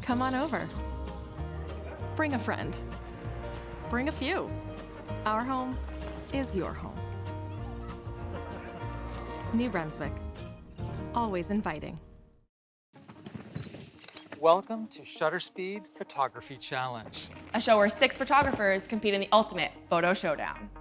Come on over. Bring a friend. Bring a few. Our home is your home. New Brunswick. Always inviting. Welcome to Shutterspeed Photography Challenge. A show where 6 photographers compete in the ultimate photo showdown.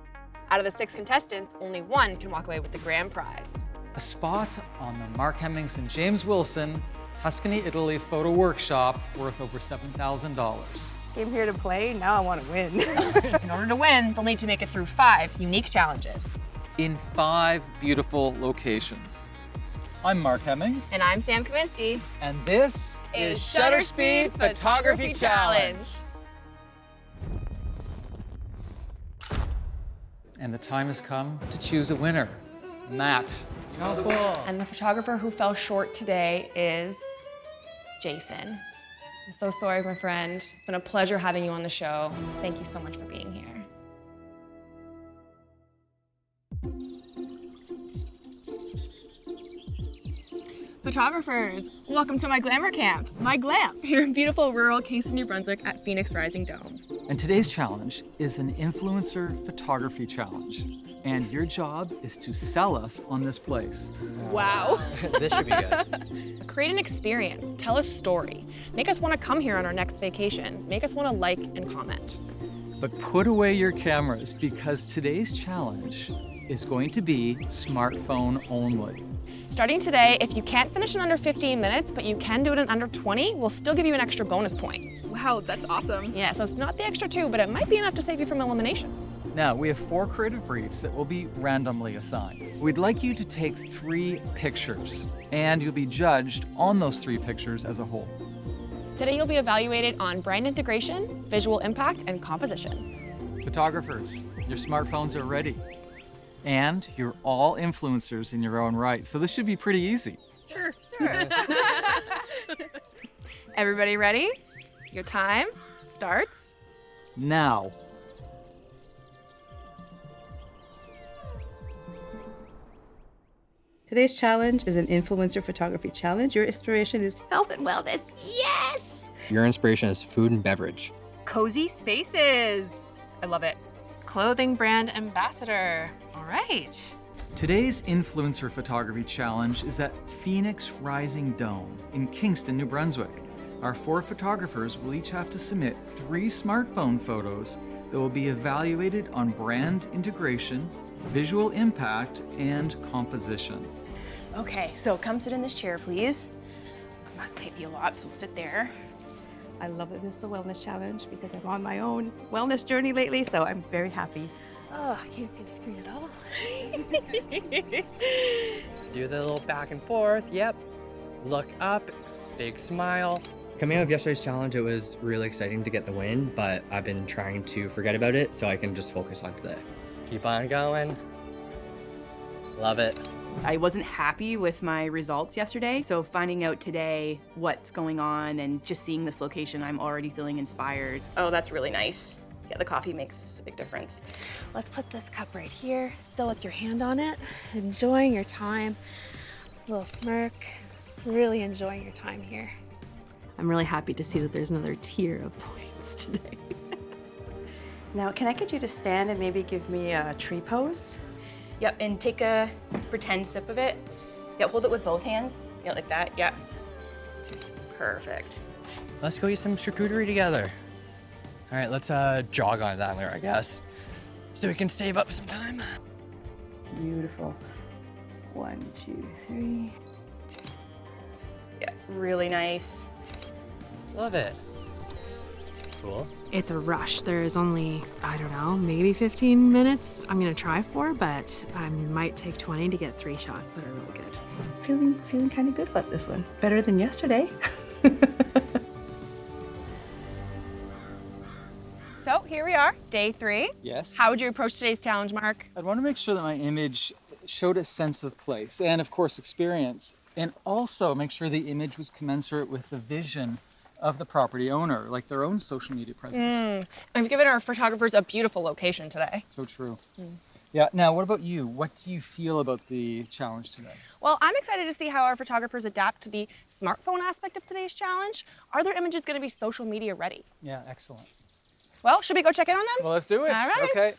Out of the 6 contestants, only 1 can walk away with the grand prize. A spot on the Mark Hemmings and James Wilson Tuscany, Italy photo workshop worth over $7,000. Came here to play, now I want to win. In order to win, they'll need to make it through 5 unique challenges. In 5 beautiful locations. I'm Mark Hemmings. And I'm Sam Kaminsky. And this is Shutterspeed Photography Challenge. And the time has come to choose a winner. Matt. Oh, cool. And the photographer who fell short today is Jason. I'm so sorry, my friend. It's been a pleasure having you on the show. Thank you so much for being here. Photographers, welcome to my glamour camp, my glam, here in beautiful rural Kingston, New Brunswick at Finalizing Domes. And today's challenge is an influencer photography challenge. And your job is to sell us on this place. Wow. This should be good. Create an experience, tell a story, make us want to come here on our next vacation, make us want to like and comment. But put away your cameras because today's challenge is going to be smartphone only. Starting today, if you can't finish in under 15 minutes, but you can do it in under 20, we'll still give you an extra bonus point. Wow, that's awesome. Yeah, so it's not the extra 2, but it might be enough to save you from elimination. Now, we have 4 creative briefs that will be randomly assigned. We'd like you to take 3 pictures, and you'll be judged on those 3 pictures as a whole. Today you'll be evaluated on brand integration, visual impact, and composition. Photographers, your smartphones are ready. And you're all influencers in your own right, so this should be pretty easy. Sure. Everybody ready? Your time starts now. Today's challenge is an influencer photography challenge. Your inspiration is health and wellness. Yes! Your inspiration is food and beverage. Cozy spaces. I love it. Clothing brand ambassador. All right. Today's influencer photography challenge is at Phoenix Rising Dome in Kingston, New Brunswick. Our 4 photographers will each have to submit 3 smartphone photos that will be evaluated on brand integration, visual impact, and composition. Okay, so come sit in this chair, please. That might be a lot, so sit there. I love that this is a wellness challenge because I'm on my own wellness journey lately, so I'm very happy. Oh, I can't see the screen at all. Do the little back and forth, yep. Look up, big smile. Coming out of yesterday's challenge, it was really exciting to get the win, but I've been trying to forget about it so I can just focus on today. Keep on going. Love it. I wasn't happy with my results yesterday, so finding out today what's going on and just seeing this location, I'm already feeling inspired. Oh, that's really nice. Yeah, the coffee makes a big difference. Let's put this cup right here, still with your hand on it, enjoying your time. A little smirk, really enjoying your time here. I'm really happy to see that there's another tier of points today. Now, can I get you to stand and maybe give me a tree pose? Yep, and take a pretend sip of it. Yep, hold it with both hands. Yeah, like that, yep. Perfect. Let's go eat some charcuterie together. All right, let's jog on down there, I guess, so we can save up some time. Beautiful. 1, 2, 3. Yeah, really nice. Love it. Cool. It's a rush. There's only, I don't know, maybe 15 minutes I'm gonna try for, but I might take 20 to get 3 shots that are real good. Feeling kind of good about this one. Better than yesterday. So here we are, day 3. Yes. How would you approach today's challenge, Mark? I'd want to make sure that my image showed a sense of place and, of course, experience, and also make sure the image was commensurate with the vision of the property owner, like their own social media presence. And we've given our photographers a beautiful location today. So true. Yeah, now what about you? What do you feel about the challenge today? Well, I'm excited to see how our photographers adapt to the smartphone aspect of today's challenge. Are their images going to be social media ready? Yeah, excellent. Well, should we go check in on them? Well, let's do it. All right. Okay.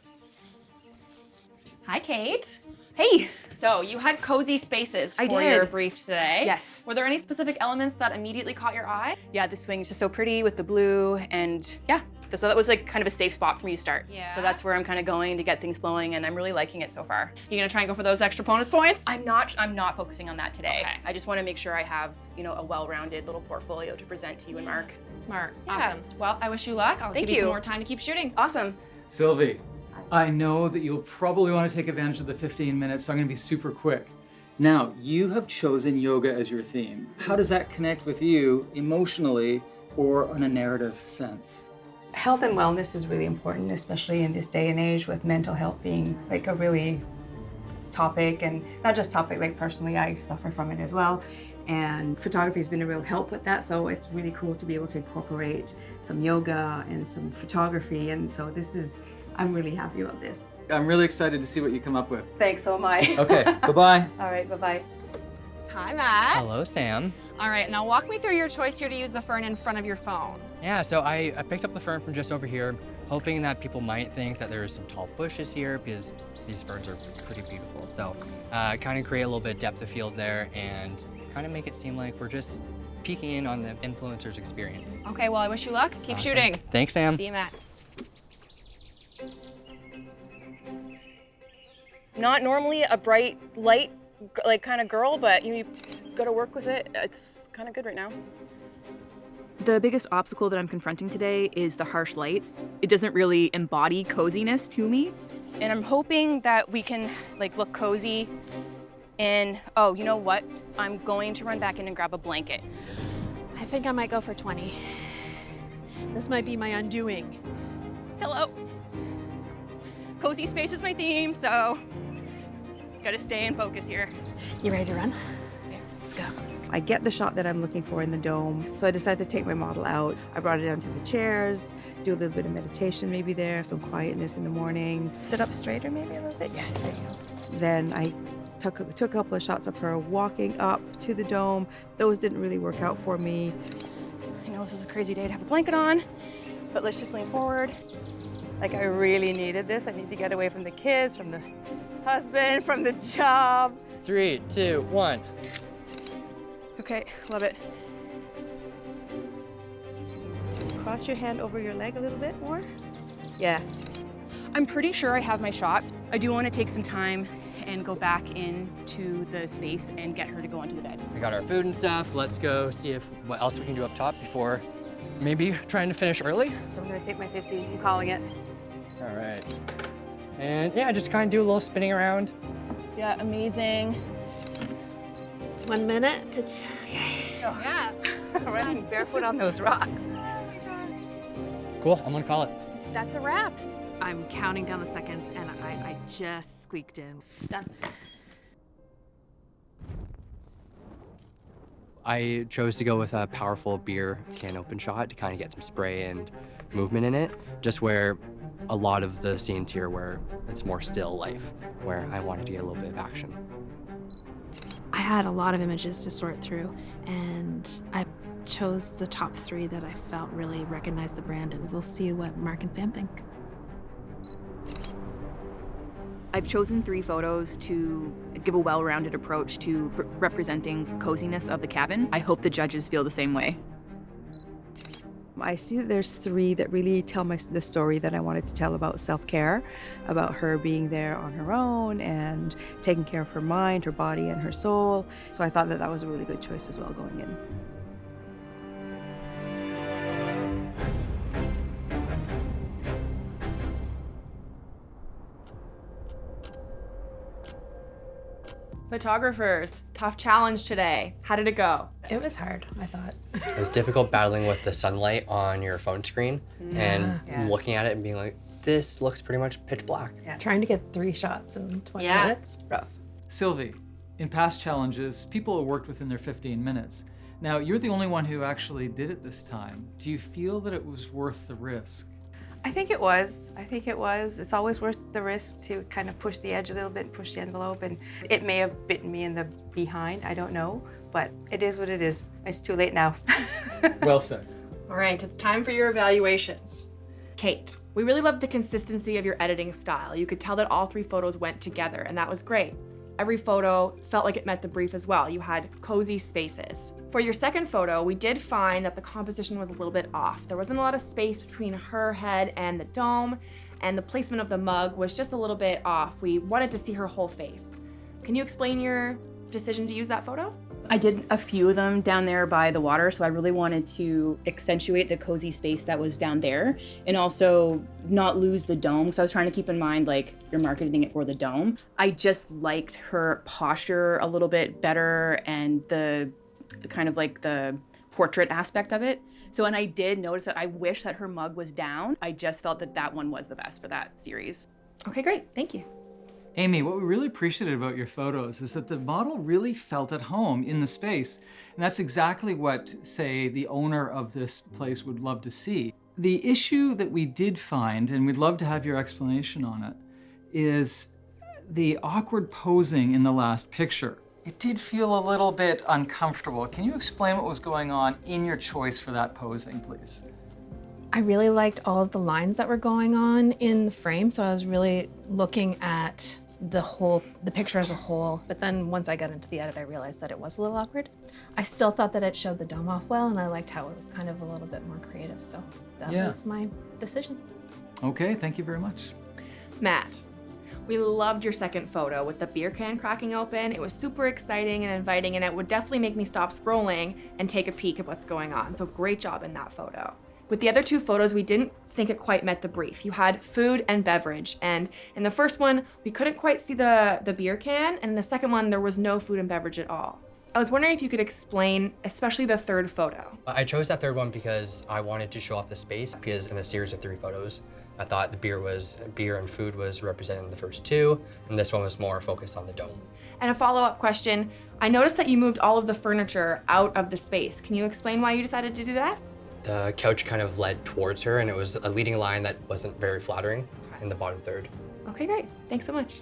Hi, Kate. Hey! So you had cozy spaces I for did. your brief today. Yes. Were there any specific elements that immediately caught your eye? Yeah, the swing's just so pretty with the blue, and yeah. So that was like kind of a safe spot for me to start. Yeah. So that's where I'm kind of going to get things flowing, and I'm really liking it so far. You gonna try and go for those extra bonus points? I'm not focusing on that today. Okay. I just want to make sure I have, a well-rounded little portfolio to present to you and Mark. Smart. Yeah. Awesome. Well, I wish you luck. I'll Thank give you some you. more time to keep shooting. Awesome. Sylvie, I know that you'll probably want to take advantage of the 15 minutes, so I'm going to be super quick. Now, you have chosen yoga as your theme. How does that connect with you emotionally or in a narrative sense? Health and wellness is really important, especially in this day and age with mental health being like a really topic, and not just topic, like personally I suffer from it as well. And photography has been a real help with that, so it's really cool to be able to incorporate some yoga and some photography, and so I'm really happy about this. I'm really excited to see what you come up with. Thanks, so am I. Okay, bye-bye. All right, bye-bye. Hi, Matt. Hello, Sam. All right, now walk me through your choice here to use the fern in front of your phone. Yeah, so I picked up the fern from just over here, hoping that people might think that there's some tall bushes here because these ferns are pretty beautiful. So kind of create a little bit of depth of field there and kind of make it seem like we're just peeking in on the influencer's experience. Okay, well, I wish you luck. Keep Awesome. shooting. Thanks, Sam. See you, Matt. Not normally a bright light, like kind of girl, but you got to work with it. It's kind of good right now. The biggest obstacle that I'm confronting today is the harsh lights. It doesn't really embody coziness to me. And I'm hoping that we can look cozy and, oh, you know what? I'm going to run back in and grab a blanket. I think I might go for 20. This might be my undoing. Hello. Cozy space is my theme, so gotta stay in focus here. You ready to run? Okay. Let's go. I get the shot that I'm looking for in the dome, so I decided to take my model out. I brought it down to the chairs, do a little bit of meditation maybe there, some quietness in the morning. Sit up straighter maybe a little bit, yeah, there you go. Then I took a couple of shots of her walking up to the dome. Those didn't really work out for me. I know this is a crazy day to have a blanket on, but let's just lean forward. Like I really needed this. I need to get away from the kids, from the husband, from the job. 3, 2, 1. Okay, love it. Cross your hand over your leg a little bit more. Yeah. I'm pretty sure I have my shots. I do want to take some time and go back into the space and get her to go onto the bed. We got our food and stuff. Let's go see what else we can do up top before maybe trying to finish early. So I'm gonna take my 50, I'm calling it. All right. And yeah, just kind of do a little spinning around. Yeah, amazing. 1 minute to okay. Yeah. Running barefoot on those rocks. Cool, I'm gonna call it. That's a wrap. I'm counting down the seconds and I just squeaked in. Done. I chose to go with a powerful beer can open shot to kind of get some spray and movement in it, just where a lot of the scenes here where it's more still life, where I wanted to get a little bit of action. I had a lot of images to sort through, and I chose the top 3 that I felt really recognized the brand, and we'll see what Mark and Sam think. I've chosen 3 photos to give a well-rounded approach to representing coziness of the cabin. I hope the judges feel the same way. I see that there's 3 that really tell the story that I wanted to tell about self-care, about her being there on her own and taking care of her mind, her body, and her soul. So I thought that that was a really good choice as well going in. Photographers, tough challenge today. How did it go? It was hard, I thought. It was difficult battling with the sunlight on your phone screen and looking at it and being like, this looks pretty much pitch black. Trying to get 3 shots in 20 Yeah. minutes, rough. Sylvie, in past challenges, people have worked within their 15 minutes. Now, you're the only one who actually did it this time. Do you feel that it was worth the risk? I think it was. It's always worth the risk to kind of push the edge a little bit, push the envelope, and it may have bitten me in the behind, I don't know, but it is what it is. It's too late now. Well said. All right, it's time for your evaluations. Kate, we really loved the consistency of your editing style. You could tell that all 3 photos went together, and that was great. Every photo felt like it met the brief as well. You had cozy spaces. For your second photo, we did find that the composition was a little bit off. There wasn't a lot of space between her head and the dome, and the placement of the mug was just a little bit off. We wanted to see her whole face. Can you explain your decision to use that photo? I did a few of them down there by the water, so I really wanted to accentuate the cozy space that was down there and also not lose the dome. So I was trying to keep in mind, like, you're marketing it for the dome. I just liked her posture a little bit better and the kind of like the portrait aspect of it. So, and I did notice that I wish that her mug was down. I just felt that that one was the best for that series. Okay, great, thank you. Amy, what we really appreciated about your photos is that the model really felt at home in the space. And that's exactly what, say, the owner of this place would love to see. The issue that we did find, and we'd love to have your explanation on it, is the awkward posing in the last picture. It did feel a little bit uncomfortable. Can you explain what was going on in your choice for that posing, please? I really liked all of the lines that were going on in the frame, so I was really looking at the picture as a whole. But then once I got into the edit, I realized that it was a little awkward. I still thought that it showed the dome off well, and I liked how it was kind of a little bit more creative. So that was my decision. Okay, thank you very much. Matt, we loved your second photo with the beer can cracking open. It was super exciting and inviting, and it would definitely make me stop scrolling and take a peek at what's going on. So great job in that photo. With the other 2 photos, we didn't think it quite met the brief. You had food and beverage, and in the first one, we couldn't quite see the beer can, and in the second one, there was no food and beverage at all. I was wondering if you could explain, especially the third photo. I chose that third one because I wanted to show off the space, because in the series of 3 photos, I thought the beer and food was represented in the first 2, and this one was more focused on the dome. And a follow-up question, I noticed that you moved all of the furniture out of the space. Can you explain why you decided to do that? The couch kind of led towards her, and it was a leading line that wasn't very flattering in the bottom third. Okay, great. Thanks so much.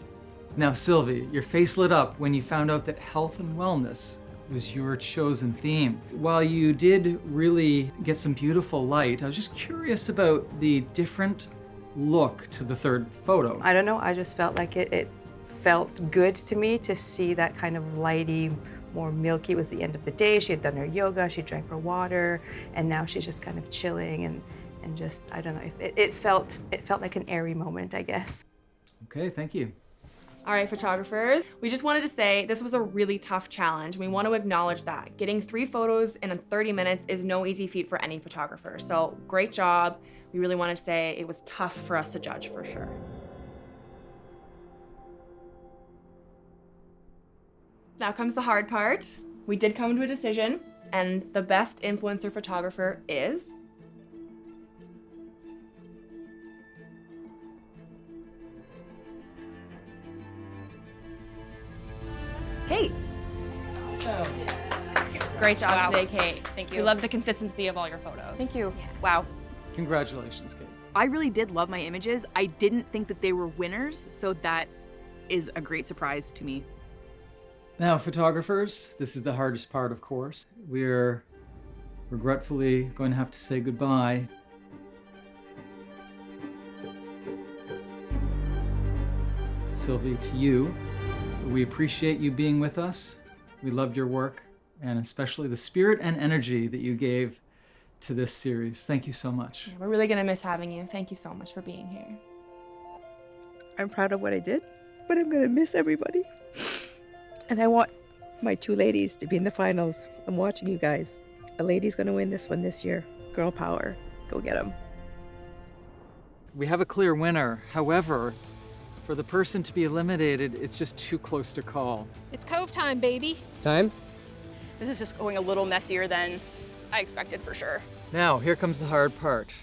Now, Sylvie, your face lit up when you found out that health and wellness was your chosen theme. While you did really get some beautiful light, I was just curious about the different look to the third photo. I don't know, I just felt like it felt good to me to see that kind of lighty, more milky. It was the end of the day. She had done her yoga, she drank her water, and now she's just kind of chilling and just, I don't know, it felt like an airy moment, I guess. Okay, thank you. All right, photographers, we just wanted to say this was a really tough challenge. We want to acknowledge that. Getting 3 photos in 30 minutes is no easy feat for any photographer. So great job. We really want to say it was tough for us to judge for sure. Now comes the hard part. We did come to a decision, and the best influencer photographer is... Kate. Great job today, Kate. Thank We love the consistency of all your photos. Thank you. Wow. Congratulations, Kate. I really did love my images. I didn't think that they were winners, so that is a great surprise to me. Now, photographers, this is the hardest part, of course. We're regretfully going to have to say goodbye. Sylvie, to you, we appreciate you being with us. We loved your work, and especially the spirit and energy that you gave to this series. Thank you so much. Yeah, we're really gonna miss having you. Thank you so much for being here. I'm proud of what I did, but I'm gonna miss everybody. And I want my 2 ladies to be in the finals. I'm watching you guys. A lady's gonna win this one this year. Girl power. Go get them. We have a clear winner. However, for the person to be eliminated, it's just too close to call. It's Cove time, baby. Time? This is just going a little messier than I expected for sure. Now, here comes the hard part.